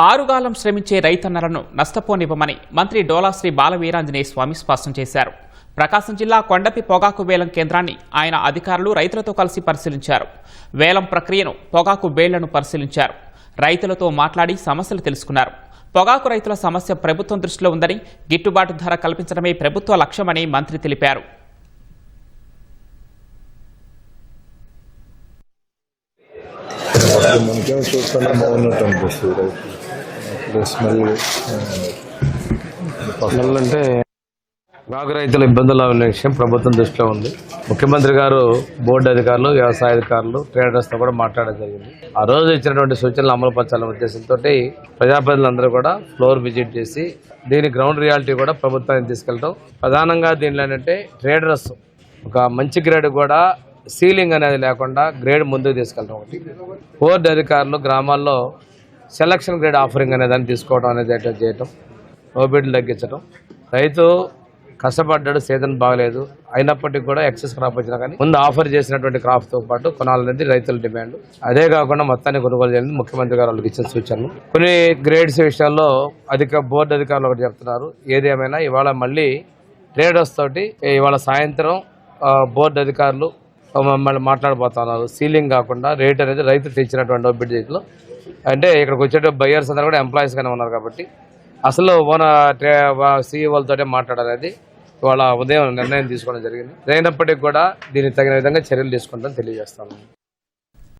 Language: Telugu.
ఆరుగాలం శ్రమించే రైతన్నలను నష్టపోనివ్వమని మంత్రి డోలా శ్రీ బాలవీరాంజనేయ స్వామి స్పష్టం చేశారు. ప్రకాశం జిల్లా కొండపి పొగాకు వేలం కేంద్రాన్ని ఆయన అధికారులు రైతులతో కలిసి పరిశీలించారు. వేలం ప్రక్రియను, పొగాకు బేళ్లను పరిశీలించారు. రైతులతో మాట్లాడి సమస్యలు తెలుసుకున్నారు. పొగాకు రైతుల సమస్య ప్రభుత్వం దృష్టిలో ఉందని, గిట్టుబాటు ధర కల్పించడమే ప్రభుత్వ లక్ష్యమని మంత్రి తెలిపారు. అంటే పొగాకు రైతుల ఇబ్బందుల విషయం ప్రభుత్వం దృష్టిలో ఉంది. ముఖ్యమంత్రి గారు బోర్డు అధికారులు, వ్యవసాయ అధికారులు, ట్రేడర్స్తో కూడా మాట్లాడడం జరిగింది. ఆ రోజు ఇచ్చినటువంటి సూచనలు అమలు పరచాలనే ఉద్దేశంతో ప్రజాప్రతినిధులందరూ కూడా ఫ్లోర్ విజిట్ చేసి దీని గ్రౌండ్ రియాలిటీ కూడా ప్రభుత్వానికి తీసుకెళ్ళడం. ప్రధానంగా దీనిలో ఏంటంటే ట్రేడర్స్ ఒక మంచి గ్రేడ్ కూడా సీలింగ్ అనేది లేకుండా గ్రేడ్ ముందుకు తీసుకెళ్ళడం ఒకటి. బోర్డు అధికారులు గ్రామాల్లో సెలక్షన్ గ్రేడ్ ఆఫరింగ్ అనే దాన్ని తీసుకోవడం అనేది చేయటం, ఓబీడీలు తగ్గించడం. రైతు కష్టపడ్డాడు, సీజన్ బాగలేదు, అయినప్పటికీ కూడా ఎక్సెస్ క్రాప్ వచ్చినా కానీ ముందు ఆఫర్ చేసినటువంటి క్రాప్తో పాటు కొనాలనేది రైతుల డిమాండ్. అదే కాకుండా మొత్తాన్ని కొనుగోలు చేయాలని ముఖ్యమంత్రి గారు వాళ్ళకి ఇచ్చిన సూచనలు. కొన్ని గ్రేడ్స్ విషయాల్లో బోర్డు అధికారులు ఒకటి చెప్తున్నారు. ఏది ఏమైనా ఇవాళ మళ్ళీ ట్రేడర్స్ తోటి ఇవాళ సాయంత్రం బోర్డు అధికారులు మమ్మల్ని మాట్లాడబోతున్నారు. సీలింగ్ కాకుండా రేట్ అనేది రైతు తెచ్చినటువంటి ఓబీడీ రేట్లో, అంటే ఇక్కడికి వచ్చే బయ్యర్స్ అందరూ కూడా ఎంప్లాయీస్ గానే ఉన్నారు కాబట్టి అసలు సీఈఓలతోటే మాట్లాడాలనేది ఇవాళ ఉదయం నిర్ణయం తీసుకోవడం జరిగింది. అయినప్పటికీ కూడా దీనికి తగిన విధంగా చర్యలు తీసుకుంటామని తెలియజేస్తాము.